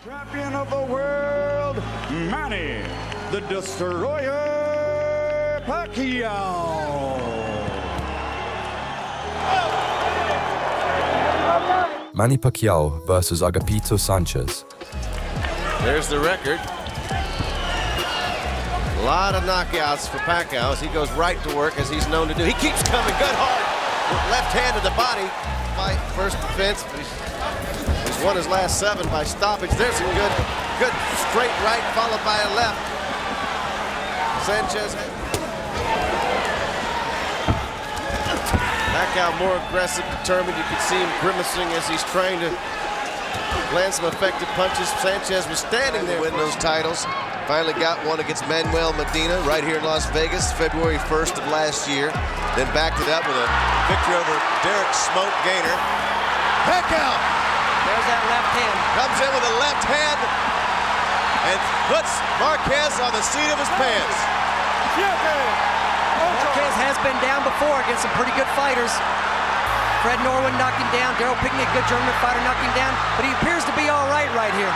Champion of the world, Manny, the Destroyer Pacquiao. Manny Pacquiao versus Agapito Sanchez. There's the record. A lot of knockouts for Pacquiao as he goes right to work as he's known to do. He keeps coming good hard with left hand to the body. Fight first defense, but he's won his last 7 by stoppage. There's a good straight right followed by a left. Sanchez. Pacquiao more aggressive, determined. You can see him grimacing as he's trying to land some effective punches. Sanchez was standing there win those titles. Finally got one against Manuel Medina right here in Las Vegas, February 1st of last year. Then backed it up with a victory over Derek Smoke Gainer. Pacquiao! There's that left hand. Comes in with a left hand and puts Marquez on the seat of his pants. Marquez has been down before against some pretty good fighters. Fred Norwin knocked him down. Daryl Pinkney, a good German fighter, knocked him down. But he appears to be all right here.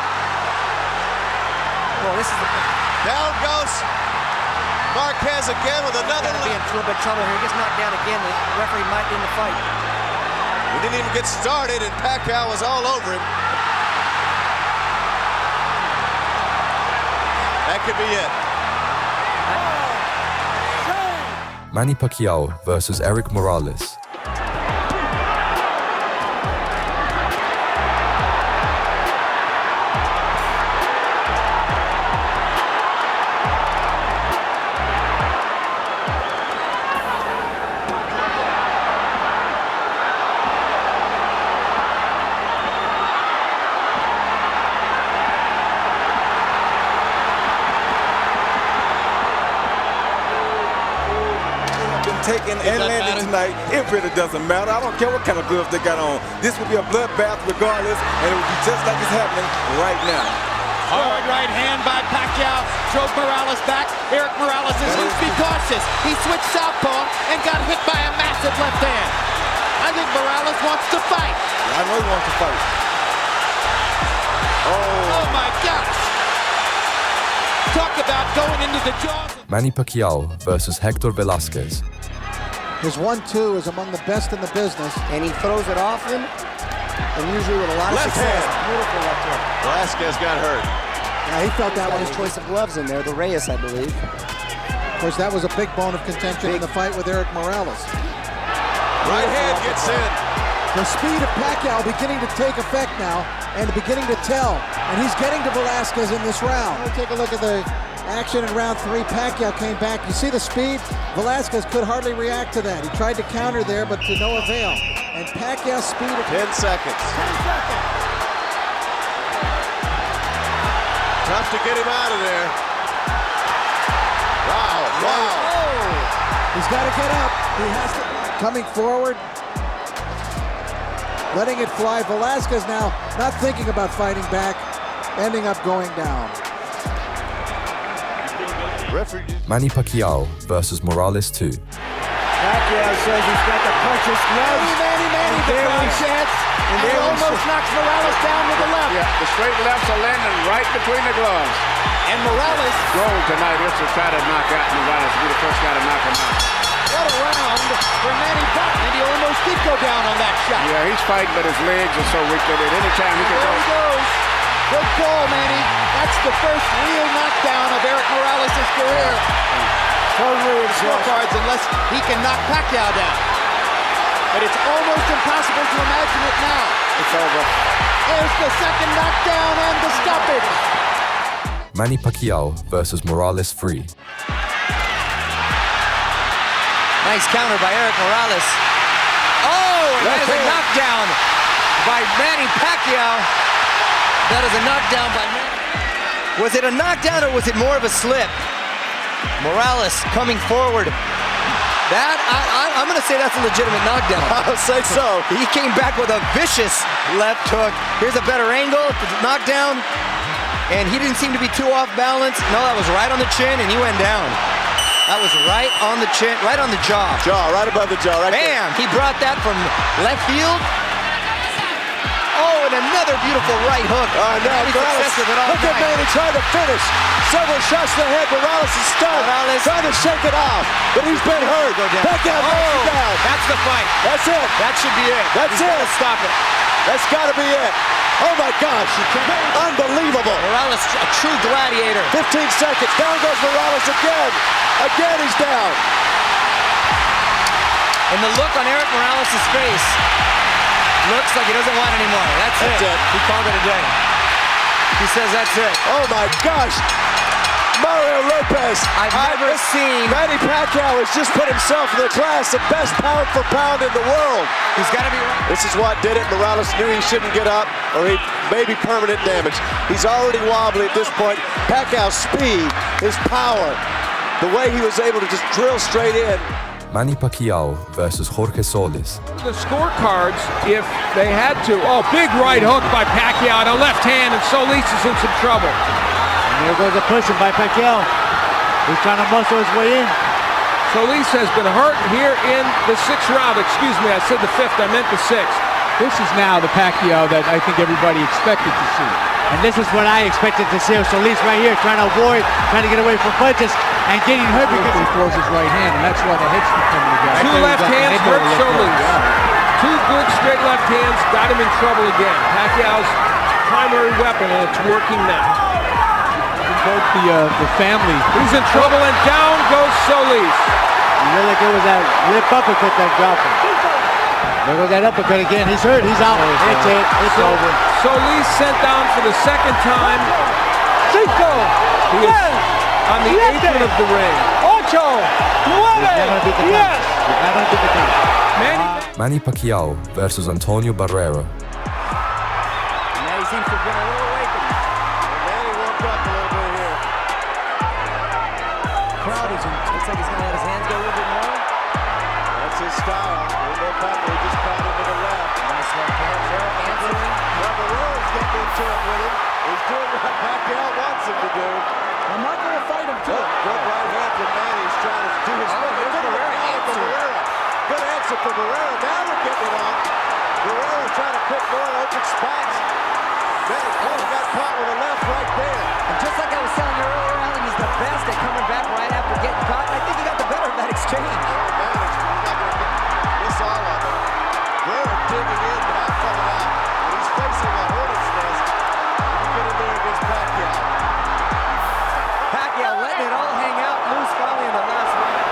Well, this is the... Down goes Marquez again with another. He's in a little bit of trouble here. He gets knocked down again. The referee might end the fight. We didn't even get started, and Pacquiao was all over him. That could be it. Manny Pacquiao versus Eric Morales. Taken and landed tonight, it really doesn't matter. I don't care what kind of gloves they got on. This will be a bloodbath regardless, and it will be just like it's happening right now. Hard right hand by Pacquiao, drove Morales back. Eric Morales is loose, be cautious. He switched southpaw and got hit by a massive left hand. I think Morales wants to fight. I know he wants to fight. Oh my gosh. Talk about going into the jaws. Manny Pacquiao versus Hector Velasquez. His 1-2 is among the best in the business. And he throws it often, and usually with a lot of Left success. hand. Beautiful left hand. Velasquez got hurt. Yeah, he felt that Got one. his choice of gloves in there, the Reyes, I believe. Of course, that was a big bone of contention in the fight with Eric Morales. Right hand gets in. The speed of Pacquiao beginning to take effect now and beginning to tell. And he's getting to Velasquez in this round. We'll take a look at the action in round 3. Pacquiao came back. You see the speed? Velasquez could hardly react to that. He tried to counter there, but to no avail. And Pacquiao's speed... 10 seconds. 10 seconds. Tough to get him out of there. Wow. He's got to get up. He has to... Coming forward. Letting it fly. Velasquez now not thinking about fighting back. Ending up going down. Manny Pacquiao versus Morales 2. Pacquiao says he's got the puncher's gloves. Manny, the crowd chants. And he almost knocks Morales down with the left. Yeah, the straight lefts are landing right between the gloves. And Morales... Gold tonight is to try to knock out Morales. Be the first guy to knock him out. What a round for Manny Pacquiao. And he almost did go down on that shot. Yeah, he's fighting, but his legs are so weak that at any time he can There he go. goes. Good call, Manny. That's the first real knockdown of Eric Morales' career. Totally scorecards unless he can knock Pacquiao down. But it's almost impossible to imagine it now. It's over. There's the second knockdown and the stoppage. Manny Pacquiao versus Morales 3. Nice counter by Eric Morales. Oh, and that is a knockdown by Manny Pacquiao. That is a knockdown by Manny. Was it a knockdown or was it more of a slip? Morales coming forward. That, I'm going to say that's a legitimate knockdown. I would say so. He came back with a vicious left hook. Here's a better angle, knockdown. And he didn't seem to be too off balance. No, that was right on the chin and he went down. That was right on the chin, right on the jaw. Jaw, right above the jaw, right Bam! there. He brought that from left field. Oh, and another beautiful right hook. Now He's Morales, successful with all look at night. Manny trying to finish. Several shots to the head. Morales is stunned. Morales trying to shake it off, but he's been hurt. Pacquiao knocks him down. That's the fight. That's it. That should be it. That's He's it. gotta stop it. That's got to be it. Oh my gosh. Unbelievable. Morales, a true gladiator. 15 seconds. Down goes Morales again. Again he's down. And the look on Eric Morales' face looks like he doesn't want anymore. That's it. He called it a day. He says that's it. Oh my gosh. Mario Lopez. I've never seen. Manny Pacquiao has just put himself in the class of best pound for pound in the world. He's got to be right. This is what did it. Morales knew he shouldn't get up or he may be permanent damage. He's already wobbly at this point. Pacquiao's speed, his power, the way he was able to just drill straight in. Manny Pacquiao versus Jorge Solis. The scorecards, if they had to. Oh, big right hook by Pacquiao, the left hand, and Solis is in some trouble. And there goes the pushing by Pacquiao. He's trying to muscle his way in. Solis has been hurt here in the 6th round. Excuse me, I said the 5th, I meant the 6th. This is now the Pacquiao that I think everybody expected to see. And this is what I expected to see. Solis right here trying to avoid, trying to get away from punches and getting hurt because he throws his right hand, and that's why the head's coming together. Two left hands hurt Solis. Two good straight left hands got him in trouble again. Pacquiao's primary weapon, and it's working now. Both the family. He's in trouble, and down goes Solis. You know, like it was that lip uppercut that dropped him. There goes that uppercut again. He's hurt. He's out. It's it. It's over. Solis sent down for the 2nd time. Cinco. He is on the apron of the ring. Ocho. Nueve. Yes. He's not going to beat the count. Manny Pacquiao versus Antonio Barrera. Now he seems to have been a little awakened. Manny woke up a little bit here. Crowd is in. Looks like he's going to let his hands go a little bit more. That's his style. A little more power. He just caught into the left. Nice left hand there. Answering. Barrera's getting into it with him. He's doing what Pacquiao wants him to do. I'm not going to fight him too. Good right hand from Manny. He's trying to do his thing. there's Good Barrera answer. Good answer from Barrera. Now we're getting it on. Barrera trying to pick more open spots. Manny got caught with a left right there. And just like I was telling you earlier, Alan, he's the best at coming back right after getting caught. And I think he got the better of that exchange. You're not going to get this all of it. Barrera digging in now, coming out. And he's facing a hornet's nest. When you get in there against Pacquiao. Pacquiao letting it all hang out loose finally in the last round.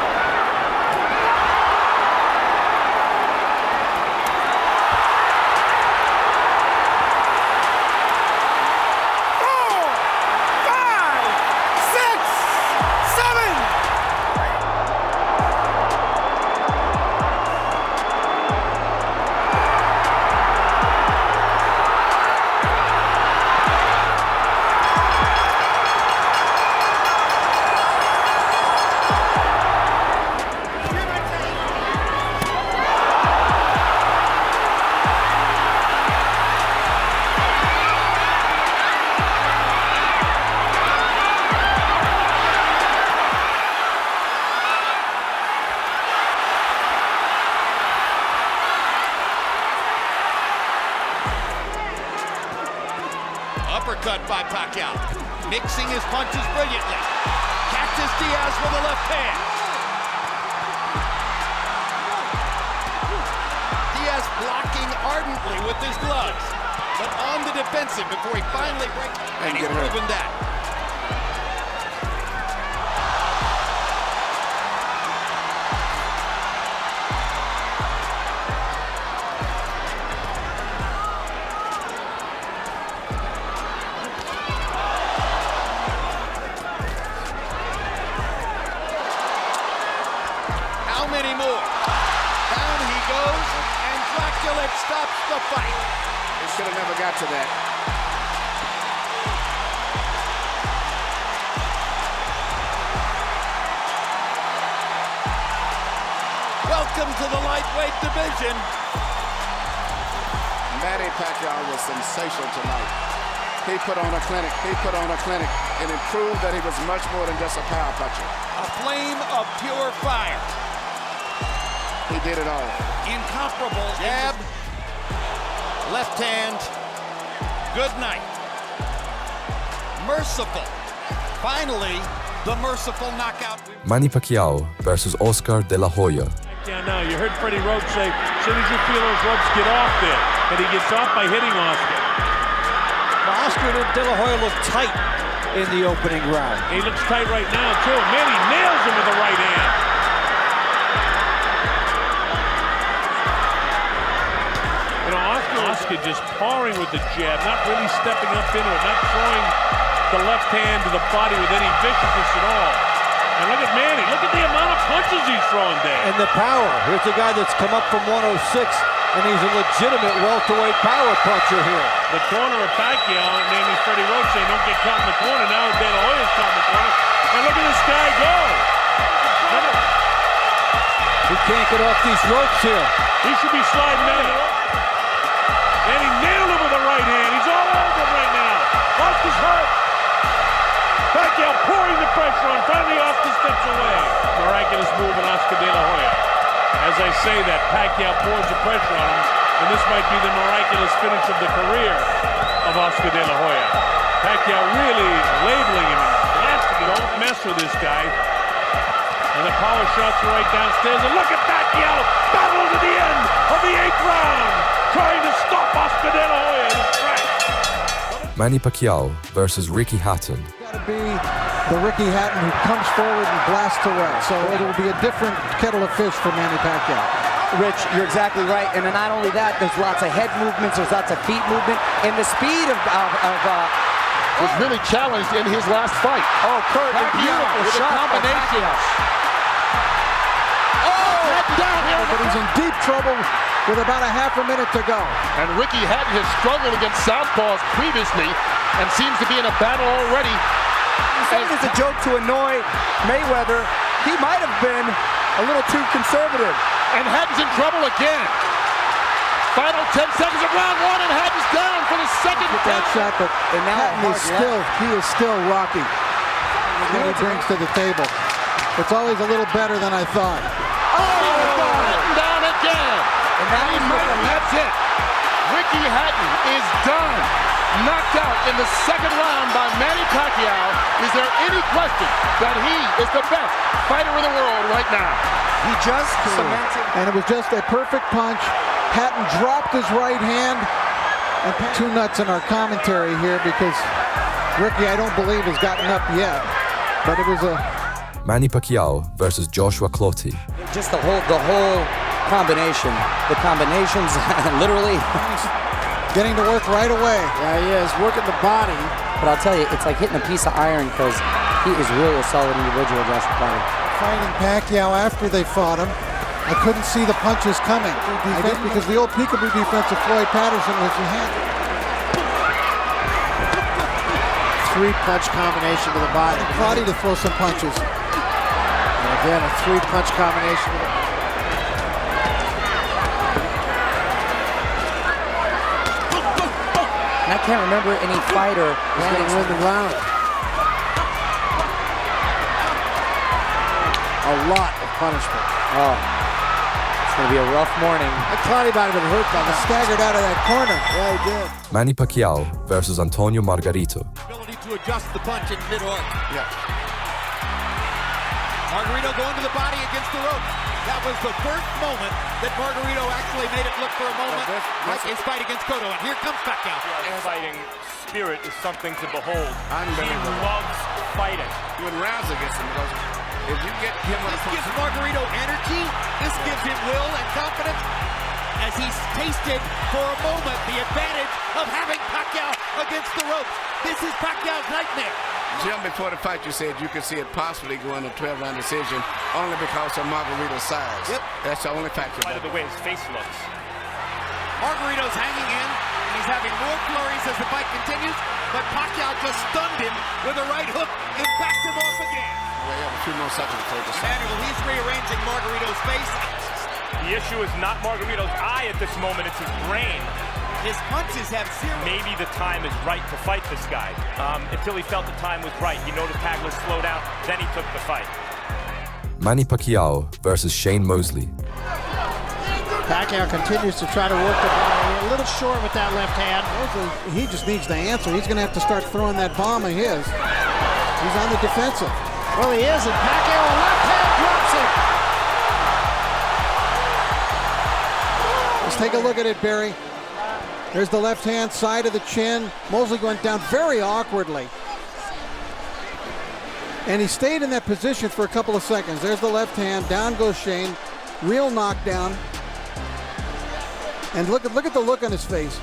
Uppercut by Pacquiao, mixing his punches brilliantly. Cactus Diaz with a left hand. Diaz blocking ardently with his gloves, but on the defensive before he finally breaks. And he's proven that. How many more? Down he goes, and Dracula stops the fight. They should have never got to that. Welcome to the lightweight division. Manny Pacquiao was sensational tonight. He put on a clinic. And it proved that he was much more than just a power puncher. A flame of pure fire. He did it all. Incomparable jab, Left hand. Good night. Merciful. Finally, the merciful knockout. Manny Pacquiao versus Oscar De La Hoya. Yeah, now you heard Freddie Roach say, as soon as you feel those ropes get off there, that he gets off by hitting Oscar. Well, Oscar De La Hoya looked tight in the opening round. He looks tight right now, too. Manny nails him with the right hand. You know, Oscar just powering with the jab, not really stepping up into it, not throwing the left hand to the body with any viciousness at all. And look at Manny. Look at the amount of punches he's throwing there. And the power. Here's a guy that's come up from 106, and he's a legitimate welterweight power puncher here. The corner of Pacquiao, namely Freddie Roach, saying don't get caught in the corner. Now De La Hoya's caught in the corner. And look at this guy go. He can't get off these ropes here. He should be sliding out. And he nailed him with the right hand. He's all over him right now. Oscar's hurt. Pacquiao pouring the pressure on. Finally, Oscar steps away. Miraculous move in Oscar De La Hoya. As I say that, Pacquiao pours the pressure on him, and this might be the miraculous finish of the career of Oscar De La Hoya. Pacquiao really labeling him and blasting him. Don't mess with this guy. And the power shots are right downstairs. And look at Pacquiao battle to the end of the 8th round, trying to stop Oscar De La Hoya in his tracks. Manny Pacquiao versus Ricky Hatton. Got to be the Ricky Hatton who comes forward and blasts away. So it will be a different kettle of fish for Manny Pacquiao. Rich, you're exactly right. And then not only that, there's lots of head movements, there's lots of feet movement, and the speed was really challenged in his last fight. Oh, Kurt, beautiful with shot a combination. But he's in deep trouble with about a half a minute to go. And Ricky Hatton has struggled against southpaws previously and seems to be in a battle already. It's a joke to annoy Mayweather. He might have been a little too conservative. And Hatton's in trouble again. Final 10 seconds of round one, and Hatton's down for the second With that shot, but Hatton is still rocky. What he brings to the table. It's always a little better than I thought. Hatton down again. And that's it. Ricky Hatton is done. Knocked out in the second round by Manny Pacquiao. Is there any question that he is the best fighter in the world right now? He just cemented. And it was just a perfect punch. Hatton dropped his right hand. And two nuts in our commentary here because Ricky, I don't believe, has gotten up yet. But it was a... Manny Pacquiao versus Joshua Clottey. Just the whole combination. The combinations, literally. Getting to work right away. Yeah, he is, working the body. But I'll tell you, it's like hitting a piece of iron because he is really a solid individual, Joshua Clottey. Fighting Pacquiao after they fought him, I couldn't see the punches coming. Because the old peekaboo defense of Floyd Patterson was behind. Three-punch combination to the body. Clottey to throw some punches. And again, a three-punch combination. I can't remember any fighter who's going to win the round. A lot of punishment. Oh, it's going to be a rough morning. I thought he might have been hurt by that. Staggered out of that corner. Yeah, he did. Manny Pacquiao versus Antonio Margarito. Ability to adjust the punch in mid-arc. Yeah. Margarito going to the body against the rope. That was the first moment that Margarito actually made it look for a moment like his fight against Cotto. And here comes Pacquiao. His fighting spirit is something to behold. He loves fighting. You would rouse against him because if you get him on This gives Margarito energy. This gives him will and confidence as he's tasted for a moment the advantage of having Pacquiao against the ropes. This is Pacquiao's nightmare. Jim, before the fight, you said you could see it possibly going to 12-round decision only because of Margarito's size. Yep. That's the only factor. By the way his face looks. Margarito's hanging in, and he's having more flurries as the fight continues, but Pacquiao just stunned him with a right hook and backed him off again. We have a few more seconds before the Manuel, he's rearranging Margarito's face. The issue is not Margarito's eye at this moment, it's his brain. His punches have zero. Maybe the time is right to fight this guy. Until he felt the time was right. He noticed Hagler slow down, then he took the fight. Manny Pacquiao versus Shane Mosley. Pacquiao continues to try to work the body. A little short with that left hand. He just needs to answer. He's going to have to start throwing that bomb of his. He's on the defensive. Well, he is, and Pacquiao, left hand drops it. Let's take a look at it, Barry. There's the left hand side of the chin. Mosley went down very awkwardly. And he stayed in that position for a couple of seconds. There's the left hand. Down goes Shane. Real knockdown. And look at the look on his face.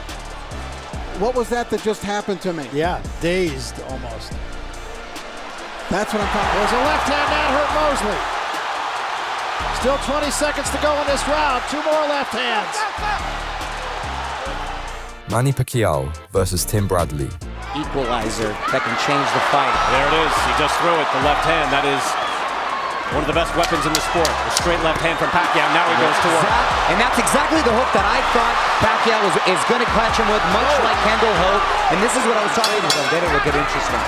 What was that just happened to me? Yeah, dazed almost. That's what I'm talking about. There's a left hand that hurt Mosley. Still 20 seconds to go in this round. 2 more left hands. Manny Pacquiao versus Tim Bradley. Equalizer that can change the fight. There it is. He just threw it. The left hand. That is one of the best weapons in the sport. The straight left hand from Pacquiao. Now he goes to work. And that's exactly the hook that I thought Pacquiao is going to catch him with, much like Kendall Hope. And this is what I was talking about. Then it would get interesting.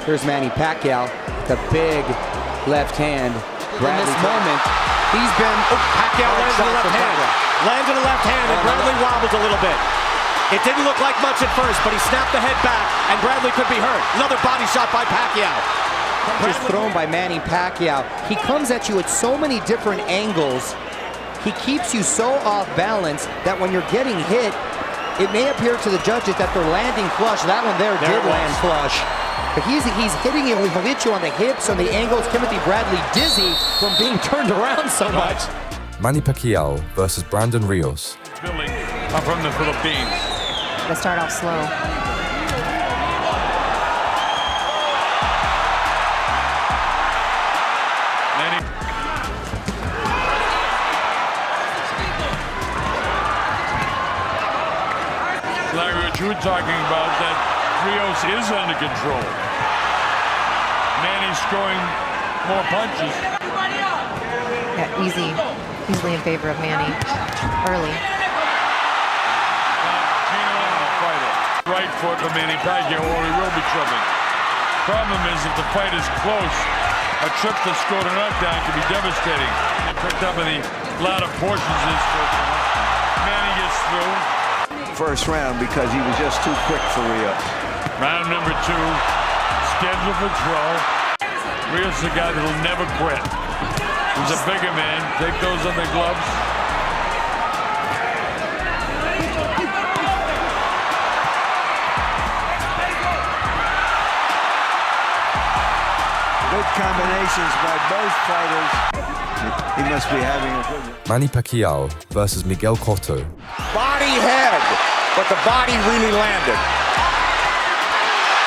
Here's Manny Pacquiao, the big left hand. In this moment, he's been... Pacquiao lands in the left hand. Lands in the left hand, and Bradley wobbles a little bit. It didn't look like much at first, but he snapped the head back, and Bradley could be hurt. Another body shot by Pacquiao. Just thrown by Manny Pacquiao. He comes at you at so many different angles. He keeps you so off balance that when you're getting hit, it may appear to the judges that they're landing flush. That one there did land flush. But he's hitting you. He'll hit you on the hips, on the angles. Timothy Bradley dizzy from being turned around so much. Manny Pacquiao versus Brandon Rios. Billy, I'm from the Philippines. Let's start off slow. Manny. Like what you were talking about, that Rios is under control. Manny's throwing more punches. Yeah, easily in favor of Manny early. Right foot for Manny Pacquiao, or he will be troubling. Problem is, if the fight is close, a trip to score a knockdown can be devastating. He picked up in the latter portions of this first round. Manny gets through. First round because he was just too quick for Rios. Round number 2, scheduled for 12. Rios is a guy that'll never quit. He's a bigger man. Take those on the gloves. Good combinations by both fighters. He must be having a good one. Manny Pacquiao versus Miguel Cotto. Body head, but the body really landed.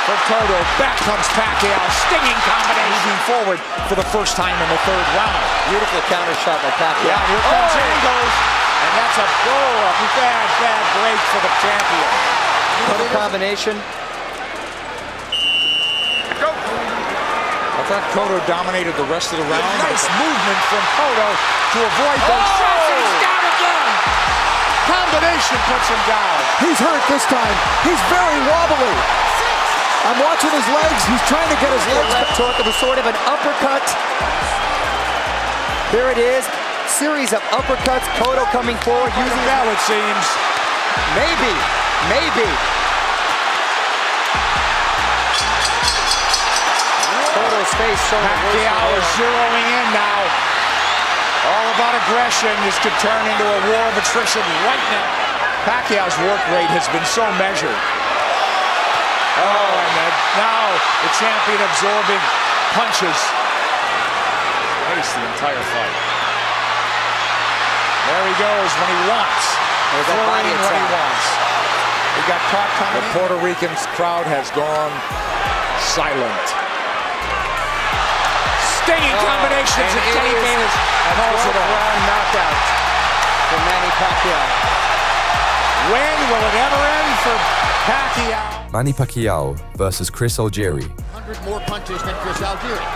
For Cotto, back comes Pacquiao, stinging combination. Moving forward for the first time in the 3rd round. Beautiful counter shot by Pacquiao. Yeah, here comes angles, and that's a bad break for the champion. Beautiful combination. I thought Cotto dominated the rest of the round. Nice movement from Cotto to avoid those shots. He's down again. Combination puts him down. He's hurt this time. He's very wobbly. I'm watching his legs. He's trying to get his legs. Left hook. It was sort of an uppercut. There it is. Series of uppercuts. Cotto coming forward using now it seems. Maybe. Cotto's face showing. Pacquiao is zeroing in now. All about aggression. This could turn into a war of attrition right now. Pacquiao's work rate has been so measured. Oh, and then now the champion absorbing punches. Face the entire fight. There he goes when he wants. Throwing when he wants. He got caught coming. The Puerto Rican crowd has gone silent. Stinging combinations and Teddy Bayless calls it a round knockout for Manny Pacquiao. When will it ever end for Pacquiao? Manny Pacquiao versus Chris Algieri. 100 more punches than Chris Algieri.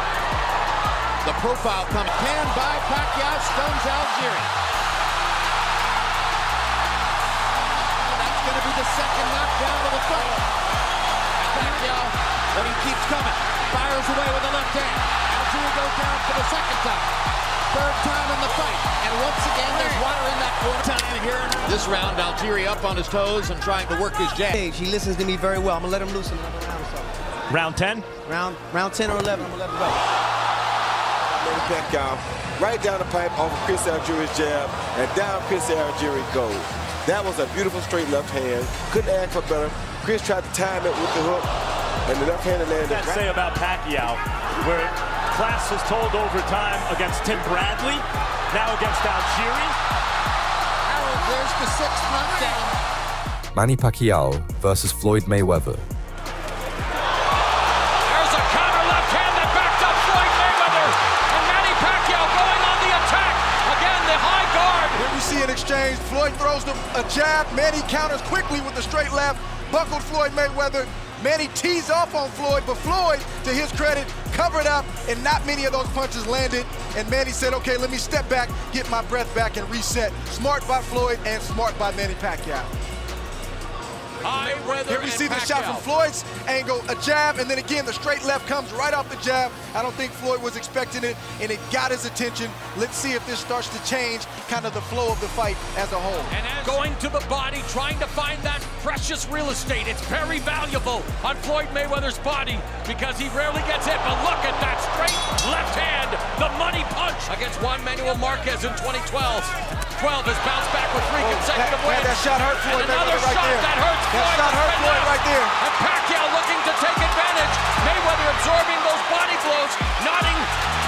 The profile comes can by Pacquiao, stuns Algieri. That's going to be the second knockdown of the fight. Pacquiao, but he keeps coming. Fires away with the left hand. Algieri goes down for the second time. Third time in the fight. And once again, there's water in that corner. Time here. This round, Valtieri up on his toes and trying to work his jab. He listens to me very well. I'm going to let him loose another round or so. Round 10? Round 10 or 11, I'm going to let him go. Manny Pacquiao right down the pipe off of Chris Algieri's jab, and down Chris Algieri goes. That was a beautiful straight left hand. Couldn't ask for better. Chris tried to time it with the hook, and the left hand landed. What does that say about Pacquiao, where class has told overtime against Tim Bradley, now against Algieri? Harold, there's the 6th knockdown. Manny Pacquiao versus Floyd Mayweather. There's a counter left hand that backed up Floyd Mayweather. And Manny Pacquiao going on the attack. Again, the high guard. Here we see an exchange. Floyd throws a jab. Manny counters quickly with the straight left. Buckled Floyd Mayweather. Manny tees off on Floyd, but Floyd, to his credit, covered up, and not many of those punches landed. And Manny said, okay, let me step back, get my breath back, and reset. Smart by Floyd and smart by Manny Pacquiao. Here we see the shot from Floyd's angle, a jab, and then again the straight left comes right off the jab. I don't think Floyd was expecting it, and it got his attention. Let's see if this starts to change kind of the flow of the fight as a whole. And going to the body, trying to find that precious real estate. It's very valuable on Floyd Mayweather's body because he rarely gets hit. But look at that straight left hand, the money punch against Juan Manuel Marquez in 2012. 12 has bounced back with 3 consecutive wins. That shot hurt Floyd Mayweather right there. That hurts Floyd. That shot hurt Floyd right there. And Pacquiao looking to take advantage. Mayweather absorbing those body blows, nodding,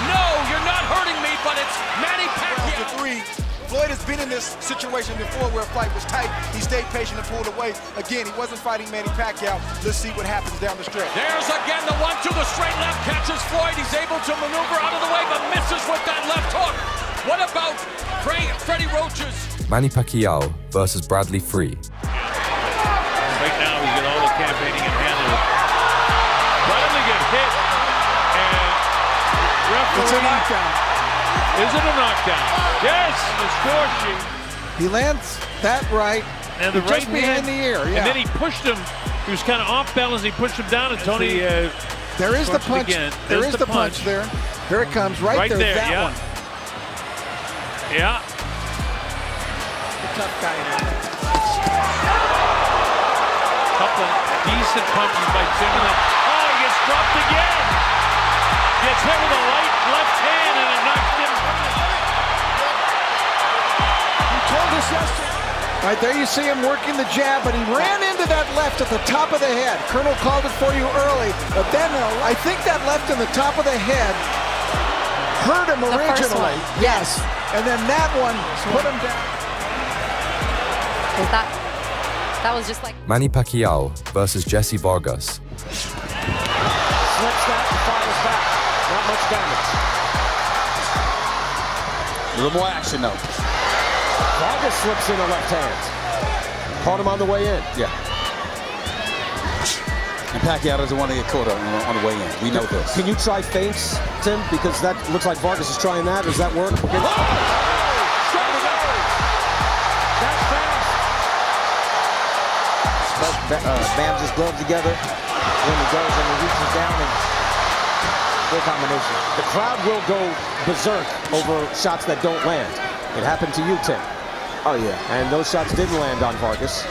no, you're not hurting me, but it's Manny Pacquiao. Floyd has been in this situation before where a fight was tight. He stayed patient and pulled away. Again, he wasn't fighting Manny Pacquiao. Let's see what happens down the stretch. There's again the 1-2, the straight left catches Floyd. He's able to maneuver out of the way, but misses with that left hook. What about Freddie Roach's? Manny Pacquiao versus Bradley Free. Right now, he's got all the campaigning in hand. Bradley get hit, and referee. It's a knockdown. Is it a knockdown? Yes, the score sheet. He lands that right, and the right just behind hand, the ear. Yeah. And then he pushed him. He was kind of off balance. He pushed him down, and Tony. There is the punch. There is the punch there. Here it comes, right there. That yeah. one. Yeah. Tough guy in there. Couple decent punches by Tim. Oh, he gets dropped again. Gets hit with a left hand, and it knocks him. He told us yesterday. Right there you see him working the jab, but he ran into that left at the top of the head. Colonel called it for you early, but then I think that left in the top of the head hurt him originally. Yes. And then that one put him down. That was just like Manny Pacquiao versus Jesse Vargas. Slips that and fires back. Not much damage. A little more action though. Vargas slips in a left hand. Caught him on the way in. Yeah. And Pacquiao doesn't want to get caught on the way in. We know this. Can you try feints, Tim? Because that looks like Vargas is trying that. Does that work? Bams his gloves together when he goes and he reaches down and good combination. The crowd will go berserk over shots that don't land. It happened to you, Tim. Oh yeah. And those shots didn't land on Vargas.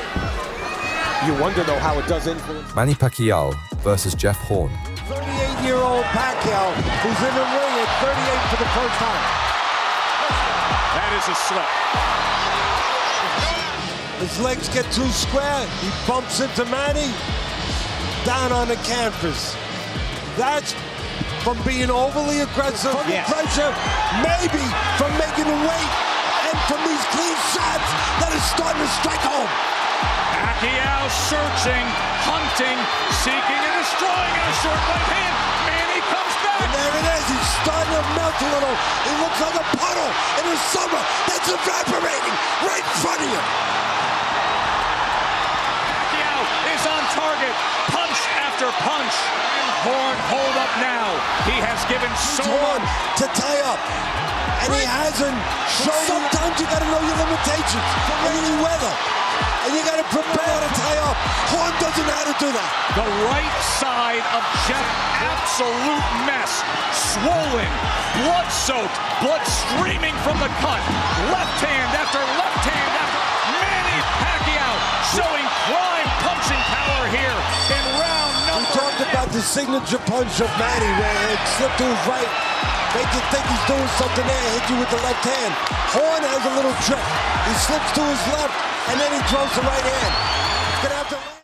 You wonder though how it does influence. Manny Pacquiao versus Jeff Horn. 38-year-old Pacquiao who's in the ring at 38 for the first time. That is a slip. His legs get too square. He bumps into Manny down on the canvas. That's from being overly aggressive under pressure, maybe from making a weight, and from these clean shots that is starting to strike home. Pacquiao searching, hunting, seeking and destroying in a short right hand. Manny comes back. And there it is. He's starting to melt a little. He looks like a puddle in the summer that's evaporating right in front of you. Pacquiao is on target. Punch after punch. Horn hold up now. He has given so much to tie up. And he hasn't shown. Sometimes you got to know your limitations from any weather. And you got to prepare to tie up. Horn doesn't know how to do that. The right side of Jeff absolute mess. Swollen, blood-soaked, blood streaming from the cut. Left hand after left hand after Manny Pacquiao showing prime punching power here in round number. We talked about the signature punch of Manny where it slipped to his right. Make you think he's doing something there, hit you with the left hand. Horn has a little trick. He slips to his left, and then he throws the right hand. He's gonna have to